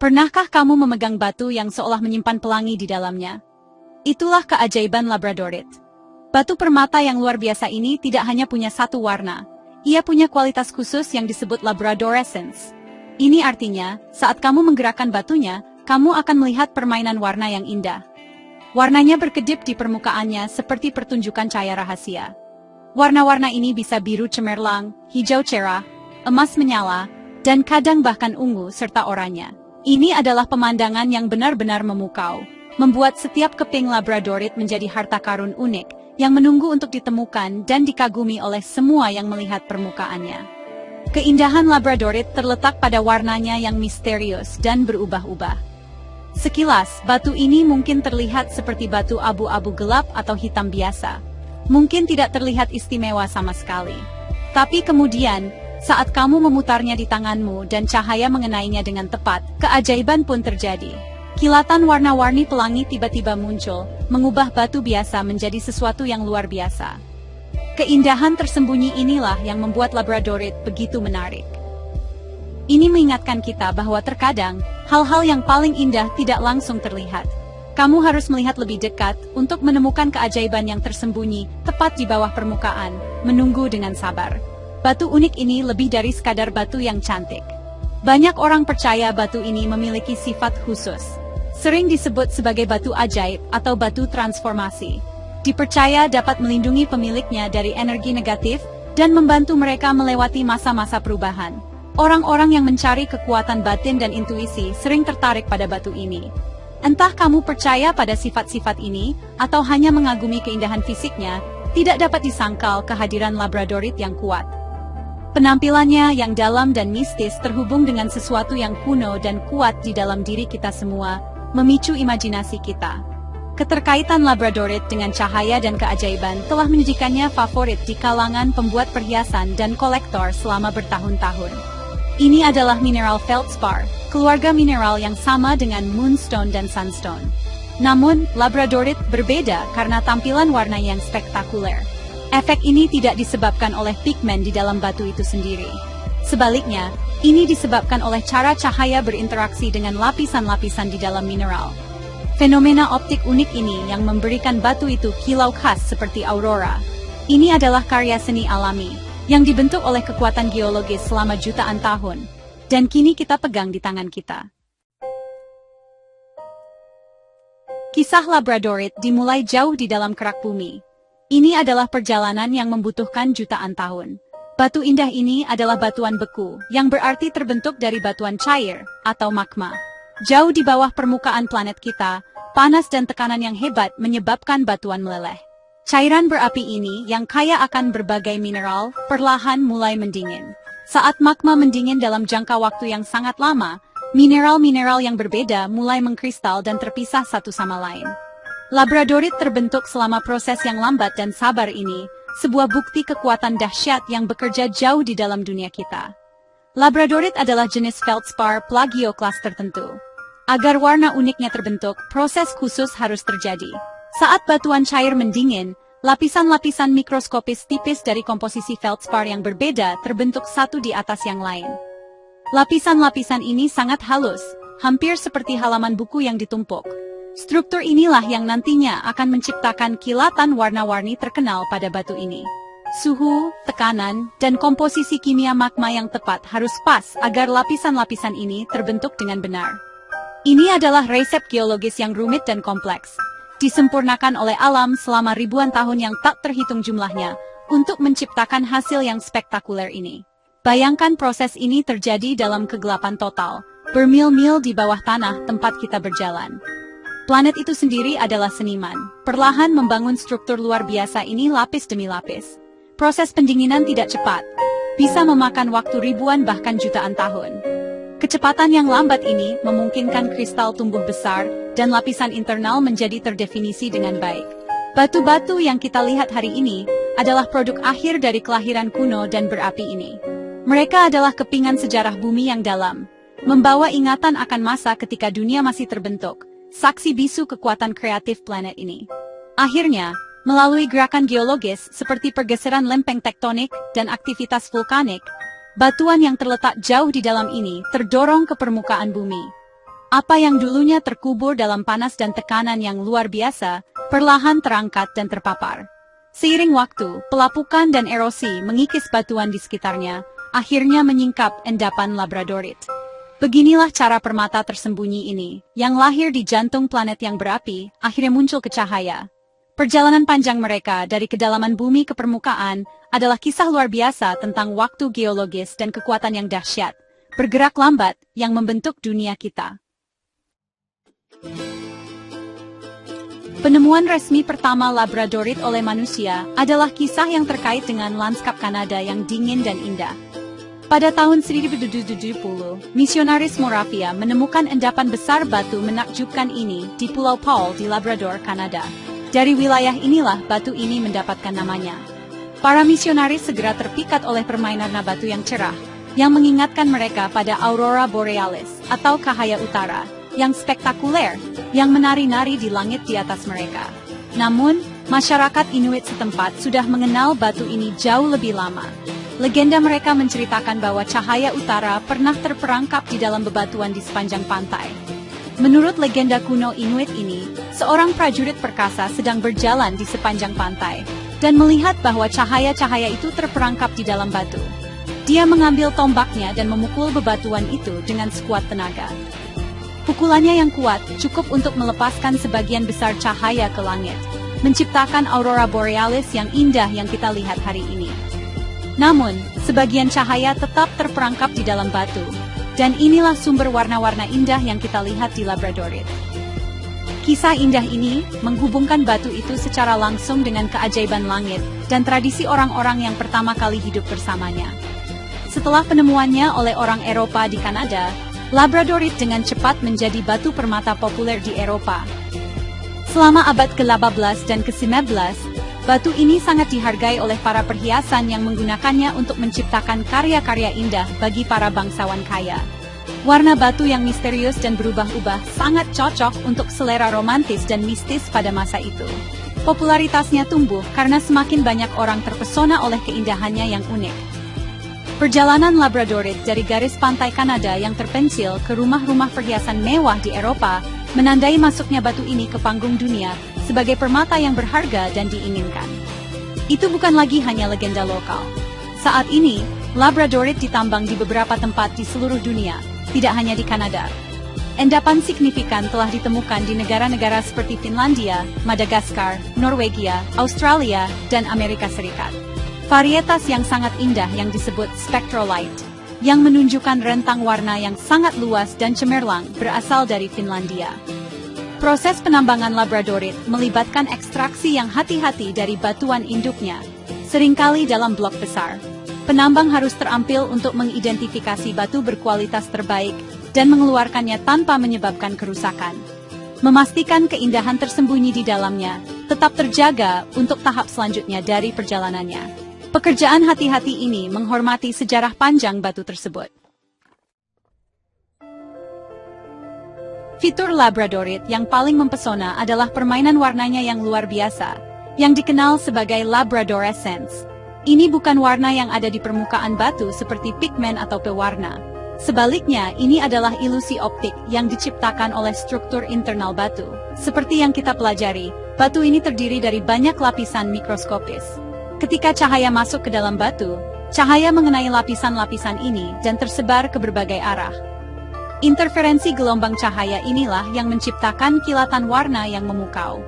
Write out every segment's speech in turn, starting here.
Pernahkah kamu memegang batu yang seolah menyimpan pelangi di dalamnya? Itulah keajaiban labradorite. Batu permata yang luar biasa ini tidak hanya punya satu warna. Ia punya kualitas khusus yang disebut labradorescence. Ini artinya, saat kamu menggerakkan batunya, kamu akan melihat permainan warna yang indah. Warnanya berkedip di permukaannya seperti pertunjukan cahaya rahasia. Warna-warna ini bisa biru cemerlang, hijau cerah, emas menyala, dan kadang bahkan ungu serta oranye. Ini adalah pemandangan yang benar-benar memukau, membuat setiap keping labradorite menjadi harta karun unik, yang menunggu untuk ditemukan dan dikagumi oleh semua yang melihat permukaannya. Keindahan labradorite terletak pada warnanya yang misterius dan berubah-ubah. Sekilas, batu ini mungkin terlihat seperti batu abu-abu gelap atau hitam biasa. Mungkin tidak terlihat istimewa sama sekali. Tapi kemudian, saat kamu memutarnya di tanganmu dan cahaya mengenainya dengan tepat, keajaiban pun terjadi. Kilatan warna-warni pelangi tiba-tiba muncul, mengubah batu biasa menjadi sesuatu yang luar biasa. Keindahan tersembunyi inilah yang membuat labradorite begitu menarik. Ini mengingatkan kita bahwa terkadang, hal-hal yang paling indah tidak langsung terlihat. Kamu harus melihat lebih dekat untuk menemukan keajaiban yang tersembunyi tepat di bawah permukaan, menunggu dengan sabar. Batu unik ini lebih dari sekadar batu yang cantik. Banyak orang percaya batu ini memiliki sifat khusus. Sering disebut sebagai batu ajaib atau batu transformasi. Dipercaya dapat melindungi pemiliknya dari energi negatif dan membantu mereka melewati masa-masa perubahan. Orang-orang yang mencari kekuatan batin dan intuisi sering tertarik pada batu ini. Entah kamu percaya pada sifat-sifat ini atau hanya mengagumi keindahan fisiknya, tidak dapat disangkal kehadiran labradorite yang kuat. Penampilannya yang dalam dan mistis terhubung dengan sesuatu yang kuno dan kuat di dalam diri kita semua, memicu imajinasi kita. Keterkaitan labradorite dengan cahaya dan keajaiban telah menjadikannya favorit di kalangan pembuat perhiasan dan kolektor selama bertahun-tahun. Ini adalah mineral feldspar, keluarga mineral yang sama dengan moonstone dan sunstone. Namun, labradorite berbeda karena tampilan warna yang spektakuler. Efek ini tidak disebabkan oleh pigmen di dalam batu itu sendiri. Sebaliknya, ini disebabkan oleh cara cahaya berinteraksi dengan lapisan-lapisan di dalam mineral. Fenomena optik unik ini yang memberikan batu itu kilau khas seperti aurora. Ini adalah karya seni alami, yang dibentuk oleh kekuatan geologis selama jutaan tahun, dan kini kita pegang di tangan kita. Kisah labradorite dimulai jauh di dalam kerak bumi. Ini adalah perjalanan yang membutuhkan jutaan tahun. Batu indah ini adalah batuan beku, yang berarti terbentuk dari batuan cair, atau magma. Jauh di bawah permukaan planet kita, panas dan tekanan yang hebat menyebabkan batuan meleleh. Cairan berapi ini, yang kaya akan berbagai mineral, perlahan mulai mendingin. Saat magma mendingin dalam jangka waktu yang sangat lama, mineral-mineral yang berbeda mulai mengkristal dan terpisah satu sama lain. Labradorite terbentuk selama proses yang lambat dan sabar ini, sebuah bukti kekuatan dahsyat yang bekerja jauh di dalam dunia kita. Labradorite adalah jenis feldspar plagioklas tertentu. Agar warna uniknya terbentuk, proses khusus harus terjadi. Saat batuan cair mendingin, lapisan-lapisan mikroskopis tipis dari komposisi feldspar yang berbeda terbentuk satu di atas yang lain. Lapisan-lapisan ini sangat halus, hampir seperti halaman buku yang ditumpuk. Struktur inilah yang nantinya akan menciptakan kilatan warna-warni terkenal pada batu ini. Suhu, tekanan, dan komposisi kimia magma yang tepat harus pas agar lapisan-lapisan ini terbentuk dengan benar. Ini adalah resep geologis yang rumit dan kompleks, disempurnakan oleh alam selama ribuan tahun yang tak terhitung jumlahnya, untuk menciptakan hasil yang spektakuler ini. Bayangkan proses ini terjadi dalam kegelapan total, bermil-mil di bawah tanah tempat kita berjalan. Planet itu sendiri adalah seniman, perlahan membangun struktur luar biasa ini lapis demi lapis. Proses pendinginan tidak cepat, bisa memakan waktu ribuan bahkan jutaan tahun. Kecepatan yang lambat ini memungkinkan kristal tumbuh besar dan lapisan internal menjadi terdefinisi dengan baik. Batu-batu yang kita lihat hari ini adalah produk akhir dari kelahiran kuno dan berapi ini. Mereka adalah kepingan sejarah bumi yang dalam, membawa ingatan akan masa ketika dunia masih terbentuk. Saksi bisu kekuatan kreatif planet ini. Akhirnya, melalui gerakan geologis seperti pergeseran lempeng tektonik dan aktivitas vulkanik, batuan yang terletak jauh di dalam ini terdorong ke permukaan bumi. Apa yang dulunya terkubur dalam panas dan tekanan yang luar biasa, perlahan terangkat dan terpapar. Seiring waktu, pelapukan dan erosi mengikis batuan di sekitarnya, akhirnya menyingkap endapan labradorite. Beginilah cara permata tersembunyi ini, yang lahir di jantung planet yang berapi, akhirnya muncul ke cahaya. Perjalanan panjang mereka dari kedalaman bumi ke permukaan adalah kisah luar biasa tentang waktu geologis dan kekuatan yang dahsyat, bergerak lambat yang membentuk dunia kita. Penemuan resmi pertama labradorite oleh manusia adalah kisah yang terkait dengan lanskap Kanada yang dingin dan indah. Pada tahun 1770, misionaris Moravia menemukan endapan besar batu menakjubkan ini di Pulau Paul di Labrador, Kanada. Dari wilayah inilah batu ini mendapatkan namanya. Para misionaris segera terpikat oleh permainan batu yang cerah, yang mengingatkan mereka pada aurora borealis atau cahaya utara, yang spektakuler, yang menari-nari di langit di atas mereka. Namun, masyarakat Inuit setempat sudah mengenal batu ini jauh lebih lama. Legenda mereka menceritakan bahwa cahaya utara pernah terperangkap di dalam bebatuan di sepanjang pantai. Menurut legenda kuno Inuit ini, seorang prajurit perkasa sedang berjalan di sepanjang pantai, dan melihat bahwa cahaya-cahaya itu terperangkap di dalam batu. Dia mengambil tombaknya dan memukul bebatuan itu dengan sekuat tenaga. Pukulannya yang kuat cukup untuk melepaskan sebagian besar cahaya ke langit, menciptakan aurora borealis yang indah yang kita lihat hari ini. Namun, sebagian cahaya tetap terperangkap di dalam batu, dan inilah sumber warna-warna indah yang kita lihat di labradorite. Kisah indah ini menghubungkan batu itu secara langsung dengan keajaiban langit dan tradisi orang-orang yang pertama kali hidup bersamanya. Setelah penemuannya oleh orang Eropa di Kanada, labradorite dengan cepat menjadi batu permata populer di Eropa. Selama abad ke-18 dan ke-19, batu ini sangat dihargai oleh para perhiasan yang menggunakannya untuk menciptakan karya-karya indah bagi para bangsawan kaya. Warna batu yang misterius dan berubah-ubah sangat cocok untuk selera romantis dan mistis pada masa itu. Popularitasnya tumbuh karena semakin banyak orang terpesona oleh keindahannya yang unik. Perjalanan labradorite dari garis pantai Kanada yang terpencil ke rumah-rumah perhiasan mewah di Eropa menandai masuknya batu ini ke panggung dunia sebagai permata yang berharga dan diinginkan. Itu bukan lagi hanya legenda lokal. Saat ini, labradorite ditambang di beberapa tempat di seluruh dunia, tidak hanya di Kanada. Endapan signifikan telah ditemukan di negara-negara seperti Finlandia, Madagaskar, Norwegia, Australia, dan Amerika Serikat. Varietas yang sangat indah yang disebut spectrolite, yang menunjukkan rentang warna yang sangat luas dan cemerlang berasal dari Finlandia. Proses penambangan labradorite melibatkan ekstraksi yang hati-hati dari batuan induknya, seringkali dalam blok besar. Penambang harus terampil untuk mengidentifikasi batu berkualitas terbaik dan mengeluarkannya tanpa menyebabkan kerusakan. Memastikan keindahan tersembunyi di dalamnya tetap terjaga untuk tahap selanjutnya dari perjalanannya. Pekerjaan hati-hati ini menghormati sejarah panjang batu tersebut. Fitur labradorite yang paling mempesona adalah permainan warnanya yang luar biasa, yang dikenal sebagai labradorescence. Ini bukan warna yang ada di permukaan batu seperti pigmen atau pewarna. Sebaliknya, ini adalah ilusi optik yang diciptakan oleh struktur internal batu. Seperti yang kita pelajari, batu ini terdiri dari banyak lapisan mikroskopis. Ketika cahaya masuk ke dalam batu, cahaya mengenai lapisan-lapisan ini dan tersebar ke berbagai arah. Interferensi gelombang cahaya inilah yang menciptakan kilatan warna yang memukau.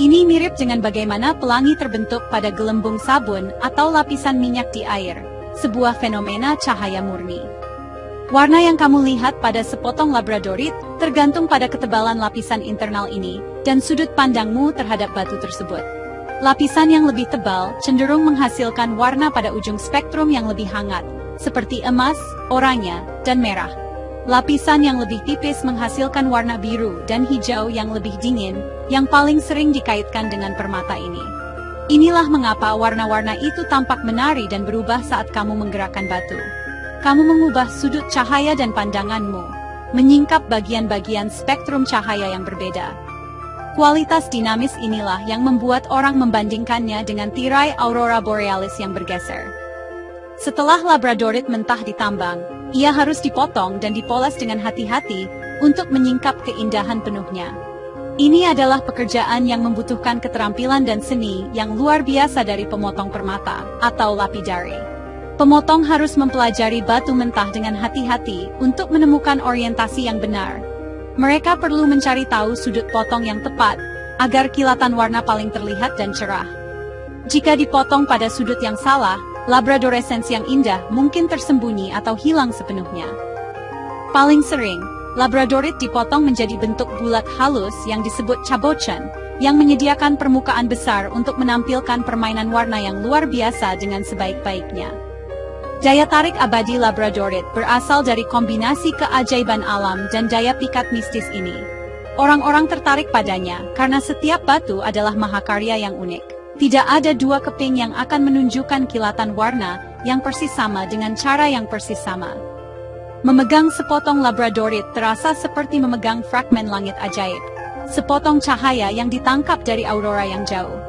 Ini mirip dengan bagaimana pelangi terbentuk pada gelembung sabun atau lapisan minyak di air, sebuah fenomena cahaya murni. Warna yang kamu lihat pada sepotong labradorite tergantung pada ketebalan lapisan internal ini dan sudut pandangmu terhadap batu tersebut. Lapisan yang lebih tebal cenderung menghasilkan warna pada ujung spektrum yang lebih hangat, seperti emas, oranye, dan merah. Lapisan yang lebih tipis menghasilkan warna biru dan hijau yang lebih dingin, yang paling sering dikaitkan dengan permata ini. Inilah mengapa warna-warna itu tampak menari dan berubah saat kamu menggerakkan batu. Kamu mengubah sudut cahaya dan pandanganmu, menyingkap bagian-bagian spektrum cahaya yang berbeda. Kualitas dinamis inilah yang membuat orang membandingkannya dengan tirai aurora borealis yang bergeser. Setelah labradorite mentah ditambang, ia harus dipotong dan dipoles dengan hati-hati untuk menyingkap keindahan penuhnya. Ini adalah pekerjaan yang membutuhkan keterampilan dan seni yang luar biasa dari pemotong permata atau lapidary. Pemotong harus mempelajari batu mentah dengan hati-hati untuk menemukan orientasi yang benar. Mereka perlu mencari tahu sudut potong yang tepat agar kilatan warna paling terlihat dan cerah. Jika dipotong pada sudut yang salah, labradorescens yang indah mungkin tersembunyi atau hilang sepenuhnya. Paling sering, labradorit dipotong menjadi bentuk bulat halus yang disebut cabochon, yang menyediakan permukaan besar untuk menampilkan permainan warna yang luar biasa dengan sebaik-baiknya. Daya tarik abadi labradorit berasal dari kombinasi keajaiban alam dan daya pikat mistis ini. Orang-orang tertarik padanya karena setiap batu adalah mahakarya yang unik. Tidak ada dua keping yang akan menunjukkan kilatan warna yang persis sama dengan cara yang persis sama. Memegang sepotong labradorit terasa seperti memegang fragmen langit ajaib, sepotong cahaya yang ditangkap dari aurora yang jauh.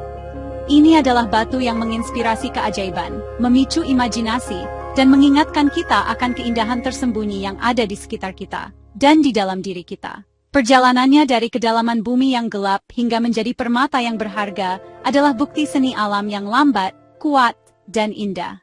Ini adalah batu yang menginspirasi keajaiban, memicu imajinasi, dan mengingatkan kita akan keindahan tersembunyi yang ada di sekitar kita, dan di dalam diri kita. Perjalanannya dari kedalaman bumi yang gelap hingga menjadi permata yang berharga adalah bukti seni alam yang lambat, kuat, dan indah.